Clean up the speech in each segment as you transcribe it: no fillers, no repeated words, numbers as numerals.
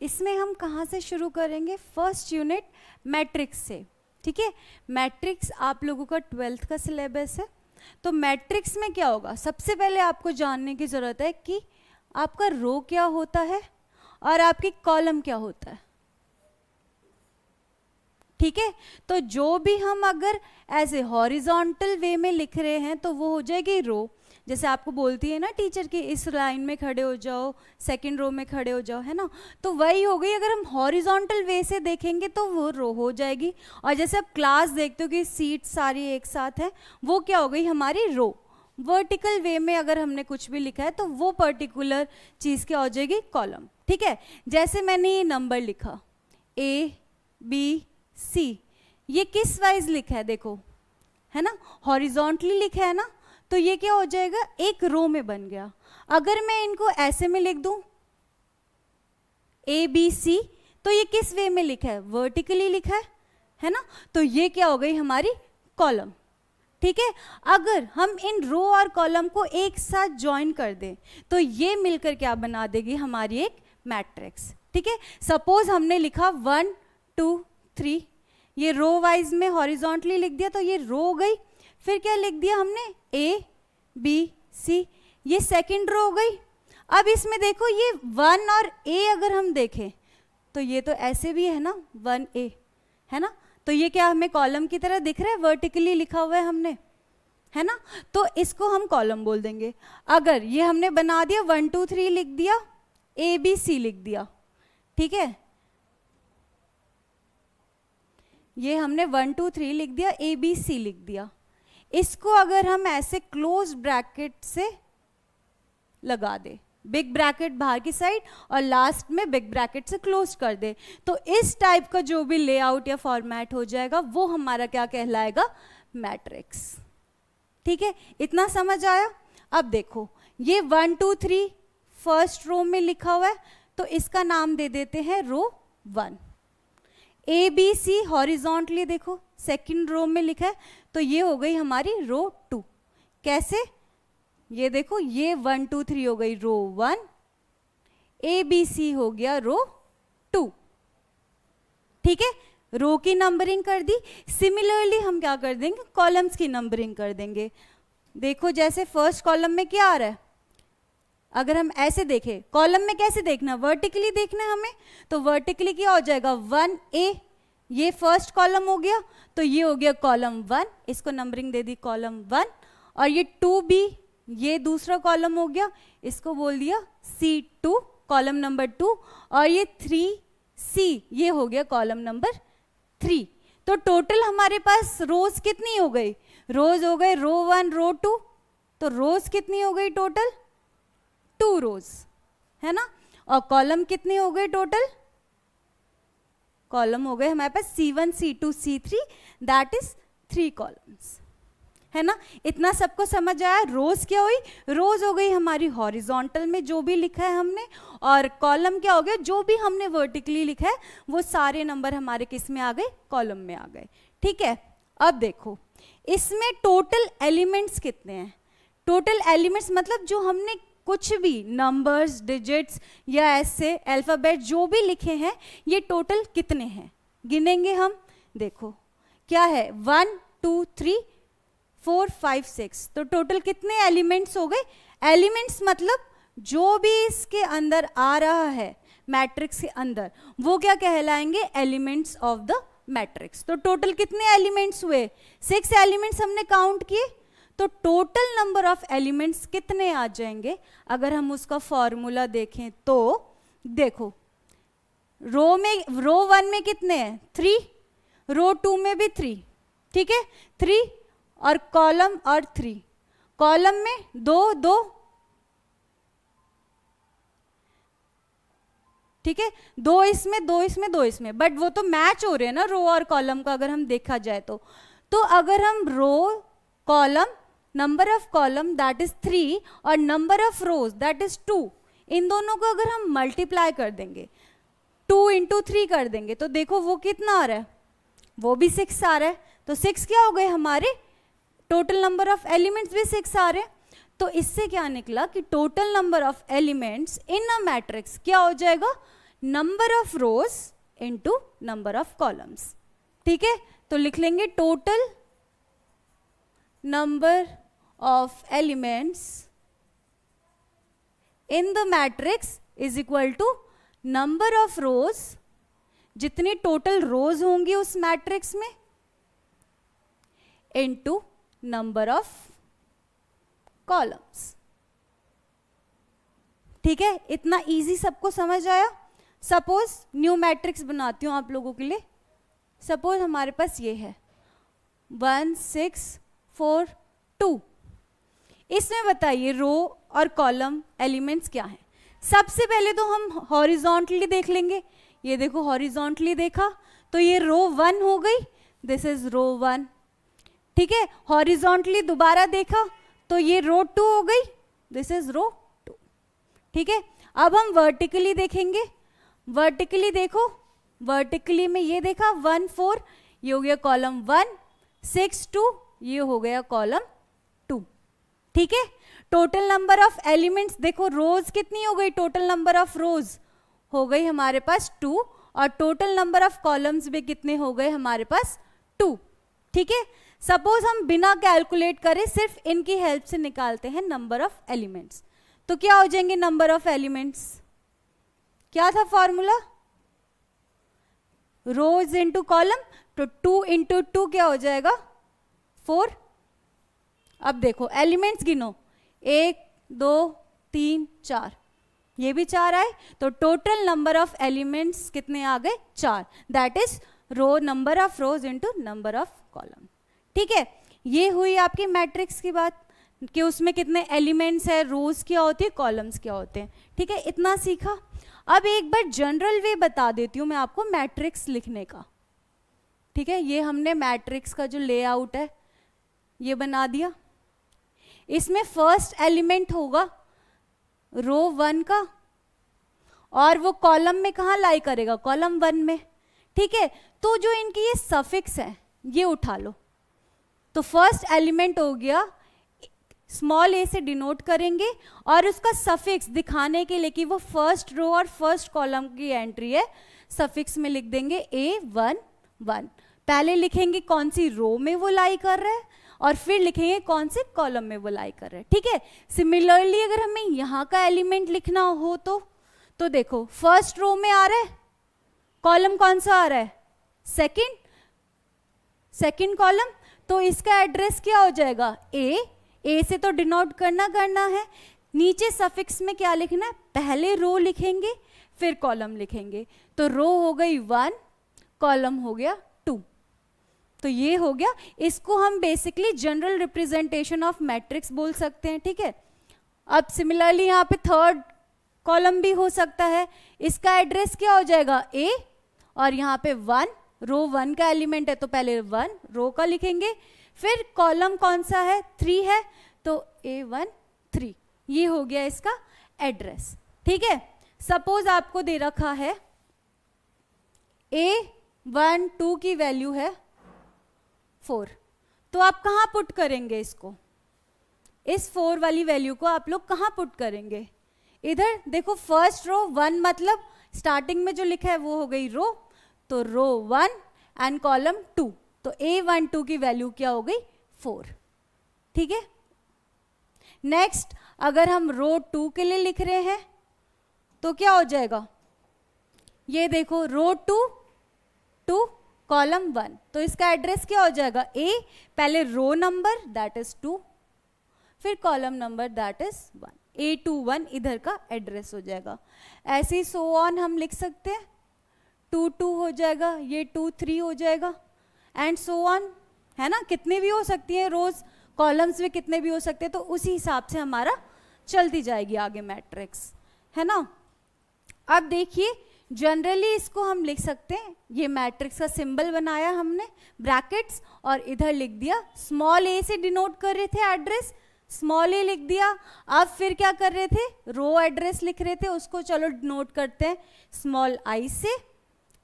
इसमें हम कहाँ से शुरू करेंगे? फर्स्ट यूनिट मैट्रिक्स से, ठीक है। मैट्रिक्स आप लोगों का 12th का सिलेबस है। तो मैट्रिक्स में क्या होगा, सबसे पहले आपको जानने की ज़रूरत है कि आपका रो क्या होता है और आपकी कॉलम क्या होता है, ठीक है। तो जो भी हम अगर ऐसे हॉरिजॉन्टल वे में लिख रहे हैं तो वो हो जाएगी रो। जैसे आपको बोलती है ना टीचर कि इस लाइन में खड़े हो जाओ, सेकंड रो में खड़े हो जाओ, है ना, तो वही हो गई। अगर हम हॉरिजॉन्टल वे से देखेंगे तो वो रो हो जाएगी। और जैसे आप क्लास देखते हो कि सीट सारी एक साथ है, वो क्या हो गई हमारी रो। वर्टिकल वे में अगर हमने कुछ भी लिखा है तो वो पर्टिकुलर चीज़ क्या हो जाएगी, कॉलम, ठीक है। जैसे मैंने ये नंबर लिखा ABC, ये किस वाइज लिखा है देखो, है ना, हॉरिजॉन्टली लिखा है ना, तो ये क्या हो जाएगा, एक रो में बन गया। अगर मैं इनको ऐसे में लिख दूं ABC, तो ये किस वे में लिखा है, वर्टिकली लिखा है ना, तो ये क्या हो गई हमारी कॉलम, ठीक है। अगर हम इन रो और कॉलम को एक साथ ज्वाइन कर दें तो ये मिलकर क्या बना देगी हमारी एक मैट्रिक्स, ठीक है। सपोज हमने लिखा 1 2 3, ये रो वाइज में हॉरिजॉन्टली लिख दिया तो ये रो हो गई। फिर क्या लिख दिया हमने ABC, ये सेकंड रो हो गई। अब इसमें देखो ये 1 और A अगर हम देखें तो ये तो ऐसे भी है ना 1A, है ना, तो ये क्या हमें कॉलम की तरह दिख रहा है, वर्टिकली लिखा हुआ है हमने, है ना, तो इसको हम कॉलम बोल देंगे। अगर ये हमने बना दिया 1 2 3 लिख दिया, ABC लिख दिया, ठीक है, ये हमने 1 2 3 लिख दिया, ABC लिख दिया। इसको अगर हम ऐसे क्लोज ब्रैकेट से लगा दे, बिग ब्रैकेट बाहर की साइड और लास्ट में बिग ब्रैकेट से क्लोज कर दे, तो इस टाइप का जो भी लेआउट या फॉर्मेट हो जाएगा वो हमारा क्या कहलाएगा, मैट्रिक्स, ठीक है। इतना समझ आया। अब देखो ये 1 2 3 फर्स्ट रो में लिखा हुआ है तो इसका नाम दे देते हैं रो 1। ABC हॉरिजॉन्टली देखो सेकंड रो में लिखा है तो ये हो गई हमारी रो 2। कैसे, ये देखो ये 1 2 3 हो गई रो 1, ABC हो गया रो 2, ठीक है। रो की नंबरिंग कर दी। सिमिलरली हम क्या कर देंगे, कॉलम्स की नंबरिंग कर देंगे। देखो जैसे फर्स्ट कॉलम में क्या आ रहा है, अगर हम ऐसे देखें, कॉलम में कैसे देखना, वर्टिकली देखना है हमें, तो वर्टिकली क्या हो जाएगा 1A, ये फर्स्ट कॉलम हो गया तो ये हो गया कॉलम 1, इसको नंबरिंग दे दी कॉलम 1। और ये 2B, ये दूसरा कॉलम हो गया, इसको बोल दिया C2, कॉलम नंबर 2। और ये 3C, ये हो गया कॉलम नंबर 3। तो टोटल हमारे पास रोज कितनी हो गई, रोज हो गए रो 1 रो 2, तो रोज कितनी हो गई टोटल 2 रोज, है ना। और कॉलम कितने हो गए टोटल, कॉलम हो गए हमारे पास C1 C2 C3, that is 3 columns, है ना। इतना सबको समझ आया। रोज क्या हुई, रोज हो गई हमारी हॉरिजॉन्टल में जो भी लिखा है हमने, और कॉलम क्या हो गया, जो भी हमने वर्टिकली लिखा है वो सारे नंबर हमारे किस में आ गए, कॉलम में आ गए, ठीक है। अब देखो इसमें टोटल एलिमेंट्स कितने हैं, टोटल एलिमेंट्स मतलब जो हमने कुछ भी नंबर्स डिजिट्स या ऐसे अल्फ़ाबेट जो भी लिखे हैं ये टोटल कितने हैं, गिनेंगे हम। देखो क्या है 1 2 3 4 5 6, तो टोटल कितने एलिमेंट्स हो गए, एलिमेंट्स मतलब जो भी इसके अंदर आ रहा है मैट्रिक्स के अंदर वो क्या कहलाएंगे, एलिमेंट्स ऑफ द मैट्रिक्स। तो टोटल कितने एलिमेंट्स हुए, 6 एलिमेंट्स हमने काउंट किए, तो टोटल नंबर ऑफ एलिमेंट्स कितने आ जाएंगे अगर हम उसका फॉर्मूला देखें तो। देखो रो 1 में कितने हैं 3, रो 2 में भी 3, ठीक है 3, और कॉलम और 3, कॉलम में 2 2, ठीक है 2 इसमें 2 इसमें 2 इसमें, बट वो तो मैच हो रहे हैं ना रो और कॉलम का अगर हम देखा जाए तो अगर हम row column number of column that is 3 और number of rows that is 2, इन दोनों को अगर हम मल्टीप्लाई कर देंगे 2 × 3 कर देंगे तो देखो वो कितना आ रहा है, वो भी 6 आ रहा है। तो 6 क्या हो गए हमारे, टोटल नंबर ऑफ एलिमेंट्स भी 6 आ रहे हैं। तो इससे क्या निकला कि total number of elements in a matrix क्या हो जाएगा, number of rows into number of columns. ठीक है, तो लिख लेंगे total number of elements in the matrix is equal to number of rows, जितनी टोटल रोज होंगी उस मैट्रिक्स में, इनटू नंबर ऑफ कॉलम्स। ठीक है, इतना इजी सबको समझ आया। सपोज न्यू मैट्रिक्स बनाती हूं आप लोगों के लिए। सपोज हमारे पास ये है 1 6 4 2। इसमें बताइए रो और कॉलम एलिमेंट्स क्या हैं। सबसे पहले तो हम हॉरिजॉन्टली देख लेंगे। ये देखो हॉरिजॉन्टली देखा तो ये रो 1 हो गई, दिस इज रो 1। ठीक है, हॉरिजॉन्टली दोबारा देखा तो ये रो 2 हो गई, दिस इज रो 2। ठीक है, अब हम वर्टिकली देखेंगे। वर्टिकली देखो, वर्टिकली में ये देखा 1 4, ये हो गया कॉलम 1, 6 2, ये हो गया कॉलम 2। ठीक है, टोटल नंबर ऑफ एलिमेंट्स देखो, रोज कितनी हो गई, टोटल नंबर ऑफ रोज हो गई हमारे पास 2, और टोटल नंबर ऑफ कॉलम्स भी कितने हो गए हमारे पास 2। ठीक है, सपोज हम बिना कैलकुलेट करें सिर्फ इनकी हेल्प से निकालते हैं नंबर ऑफ एलिमेंट्स, तो क्या हो जाएंगे नंबर ऑफ एलिमेंट्स? क्या था फॉर्मूला? रोज इंटू कॉलम, तो 2 इंटू 2 क्या हो जाएगा 4। अब देखो एलिमेंट्स गिनो, 1 2 3 4, ये भी 4 आए, तो टोटल नंबर ऑफ एलिमेंट्स कितने आ गए 4। That is row number of rows into number of column. ठीक है, ये हुई आपकी मैट्रिक्स की बात कि उसमें कितने एलिमेंट्स है, रोज क्या होती है, कॉलम्स क्या होते हैं। ठीक है, इतना सीखा। अब एक बार जनरल वे बता देती हूँ मैं आपको मैट्रिक्स लिखने का। ठीक है, ये हमने मैट्रिक्स का जो लेआउट है ये बना दिया। इसमें फर्स्ट एलिमेंट होगा रो 1 का, और वो कॉलम में कहाँ लाई करेगा, कॉलम 1 में। ठीक है, तो जो इनकी ये सफिक्स है ये उठा लो, तो फर्स्ट एलिमेंट हो गया, स्मॉल ए से डिनोट करेंगे, और उसका सफिक्स दिखाने के लिए कि वो फर्स्ट रो और फर्स्ट कॉलम की एंट्री है, सफिक्स में लिख देंगे A1 1। पहले लिखेंगे कौन सी रो में वो लाई कर रहा है, और फिर लिखेंगे कौन से कॉलम में वो लाई कर रहा है। ठीक है, सिमिलरली अगर हमें यहाँ का एलिमेंट लिखना हो तो देखो फर्स्ट रो में आ रहा है, कॉलम कौन सा आ रहा है, सेकंड कॉलम, तो इसका एड्रेस क्या हो जाएगा ए से तो डिनोट करना है। नीचे सफिक्स में क्या लिखना है, पहले रो लिखेंगे फिर कॉलम लिखेंगे, तो रो हो गई 1, कॉलम हो गया 2। तो ये हो गया, इसको हम basically general representation of matrix बोल सकते हैं। ठीक है, अब सिमिलरली यहाँ पे थर्ड कॉलम भी हो सकता है, इसका एड्रेस क्या हो जाएगा ए, और यहाँ पे 1, रो 1 का एलिमेंट है तो पहले 1 रो का लिखेंगे, फिर कॉलम कौन सा है 3 है, तो A1 3, ये हो गया इसका एड्रेस। ठीक है, सपोज आपको दे रखा है A1 2 की वैल्यू है 4, तो आप कहाँ पुट करेंगे इसको, इस 4 वाली वैल्यू को आप लोग कहाँ पुट करेंगे? इधर देखो, फर्स्ट रो 1 मतलब स्टार्टिंग में जो लिखा है वो हो गई रो, तो रो 1 एंड कॉलम 2, तो A1 2 की वैल्यू क्या हो गई 4। ठीक है, नेक्स्ट अगर हम रो 2 के लिए लिख रहे हैं तो क्या हो जाएगा, ये देखो रो 2 कॉलम 1, तो इसका एड्रेस क्या हो जाएगा A, पहले रो नंबर दैट इज 2, फिर column number that is 1, A21 इधर का एड्रेस हो जाएगा। ऐसे ही सो ऑन हम लिख सकते हैं, 2 2 हो जाएगा, ये 2 3 हो जाएगा, एंड सो ऑन, है ना, कितने भी हो सकती हैं रोज, कॉलम्स में कितने भी हो सकते हैं, तो उसी हिसाब से हमारा चलती जाएगी आगे मैट्रिक्स, है ना। अब देखिए जनरली इसको हम लिख सकते हैं, ये मैट्रिक्स का सिंबल बनाया हमने ब्रैकेट्स, और इधर लिख दिया स्मॉल ए से डिनोट कर रहे थे एड्रेस, स्मॉल ए लिख दिया। अब फिर क्या कर रहे थे, रो एड्रेस लिख रहे थे, उसको चलो डिनोट करते हैं स्मॉल आई से,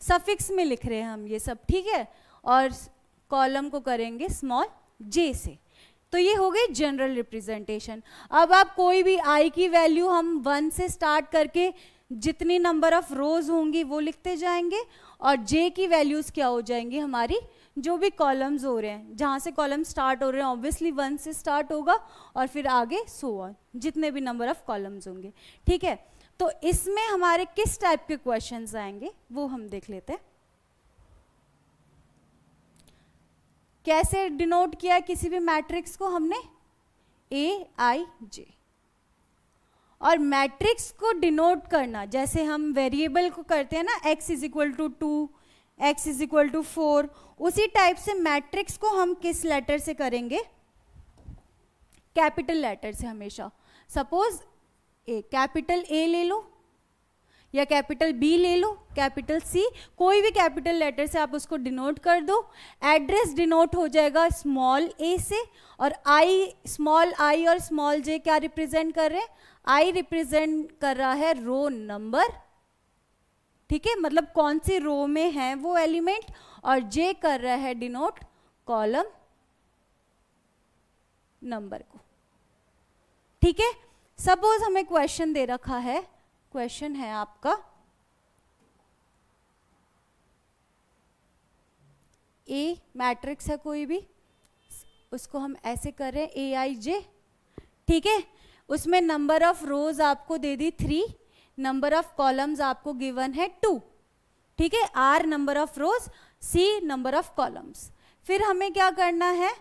सफिक्स में लिख रहे हैं हम ये सब। ठीक है, और कॉलम को करेंगे स्मॉल जे से। तो ये हो गई जनरल रिप्रेजेंटेशन। अब आप कोई भी आई की वैल्यू हम 1 से स्टार्ट करके जितनी नंबर ऑफ रोज होंगी वो लिखते जाएंगे, और जे की वैल्यूज क्या हो जाएंगी हमारी, जो भी कॉलम्स हो रहे हैं, जहाँ से कॉलम स्टार्ट हो रहे हैं ऑब्वियसली 1 से स्टार्ट होगा और फिर आगे सो ऑन, जितने भी नंबर ऑफ कॉलम्स होंगे। ठीक है, तो इसमें हमारे किस टाइप के क्वेश्चंस आएंगे वो हम देख लेते हैं। कैसे डिनोट किया है किसी भी मैट्रिक्स को हमने, ए आई जे। और मैट्रिक्स को डिनोट करना जैसे हम वेरिएबल को करते हैं ना, x is equal to 2, x is equal to 4, उसी टाइप से मैट्रिक्स को हम किस लेटर से करेंगे, कैपिटल लेटर से हमेशा। सपोज ए, कैपिटल ए ले लो या कैपिटल बी ले लो, कैपिटल सी, कोई भी कैपिटल लेटर से आप उसको डिनोट कर दो। एड्रेस डिनोट हो जाएगा स्मॉल ए से, और आई, स्मॉल आई और स्मॉल जे क्या रिप्रेजेंट कर रहे हैं, आई रिप्रेजेंट कर रहा है रो नंबर, ठीक है, मतलब कौन सी रो में है वो एलिमेंट, और जे कर रहा है डिनोट कॉलम नंबर को। ठीक है, सपोज हमें क्वेश्चन दे रखा है, क्वेश्चन है आपका ए मैट्रिक्स है कोई भी, उसको हम ऐसे कर रहे हैं ए आई जे। ठीक है, उसमें नंबर ऑफ रोज आपको दे दी 3, नंबर ऑफ कॉलम्स आपको गिवन है 2। ठीक है, R number of rows, C number of columns. फिर हमें क्या करना है,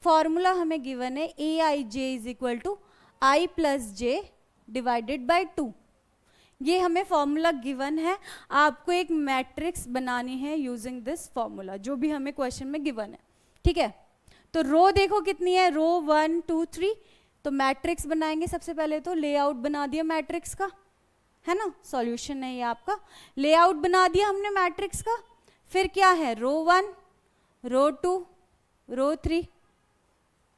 फॉर्मूला हमें गिवन है A I J is equal to I plus J divided by 2। ये हमें फॉर्मूला गिवन है, आपको एक मैट्रिक्स बनानी है यूजिंग दिस फॉर्मूला, जो भी हमें क्वेश्चन में गिवन है। ठीक है, तो रो देखो कितनी है, रो 1 2 3, तो मैट्रिक्स बनाएंगे सबसे पहले। तो लेआउट बना दिया मैट्रिक्स का, है ना, सॉल्यूशन है ये आपका, लेआउट बना दिया हमने मैट्रिक्स का। फिर क्या है, रो 1, रो 2, रो 3।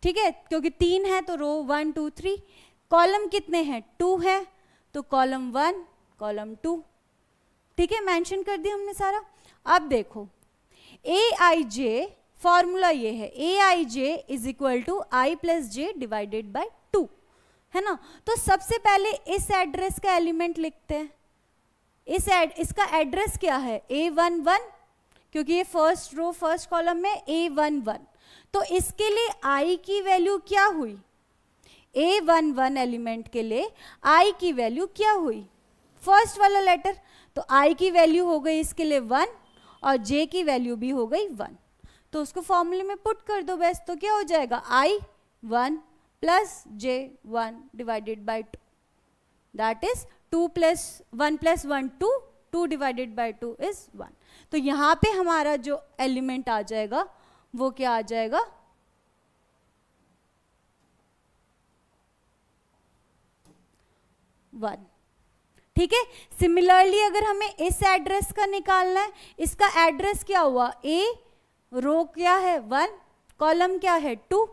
ठीक है, क्योंकि 3 है तो रो 1 2 3। कॉलम कितने हैं, 2 है, तो कॉलम 1 कॉलम 2। ठीक है, मेंशन कर दिया हमने सारा। अब देखो ए आई जे, फॉर्मूला ये है A I J is equal to I plus J divided by 2, है ना। तो सबसे पहले इस एड्रेस का एलिमेंट लिखते हैं। इसका एड्रेस क्या है, A11, क्योंकि ये फर्स्ट रो फर्स्ट कॉलम में A11, तो इसके लिए I की वैल्यू क्या हुई, A11 एलिमेंट के लिए I की वैल्यू क्या हुई, फर्स्ट वाला लेटर, तो I की वैल्यू हो गई इसके लिए 1 और J की वैल्यू भी हो गई 1, तो उसको फॉर्मूले में पुट कर दो बस। तो क्या हो जाएगा, I1 plus J1 divided by 2, that is 2 plus 1 plus 1 2, 2 divided by 2 is 1। तो यहाँ पे हमारा जो एलिमेंट आ जाएगा वो क्या आ जाएगा, 1। ठीक है, सिमिलरली अगर हमें इस एड्रेस का निकालना है, इसका एड्रेस क्या हुआ, A, रो क्या है 1, कॉलम क्या है 2,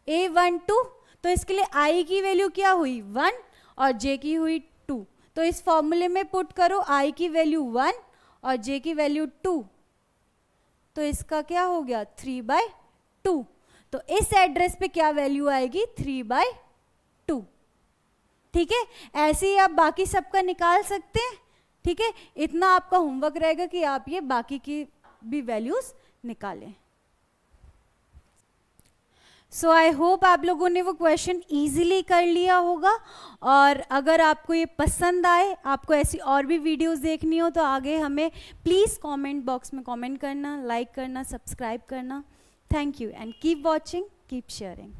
A12, तो इसके लिए I की वैल्यू क्या हुई 1 और J की हुई 2, तो इस फॉर्मूले में पुट करो I की वैल्यू 1 और J की वैल्यू 2, तो इसका क्या हो गया 3/2। तो इस एड्रेस पे क्या वैल्यू आएगी 3/2। ठीक है, ऐसे ही आप बाकी सबका निकाल सकते हैं। ठीक है, इतना आपका होमवर्क रहेगा कि आप ये बाकी की भी वैल्यूज निकालें। सो आई होप आप लोगों ने वो क्वेश्चन इजीली कर लिया होगा, और अगर आपको ये पसंद आए, आपको ऐसी और भी वीडियोस देखनी हो, तो आगे हमें प्लीज़ कमेंट बॉक्स में कमेंट करना, लाइक करना, सब्सक्राइब करना। Thank you and keep watching, keep sharing.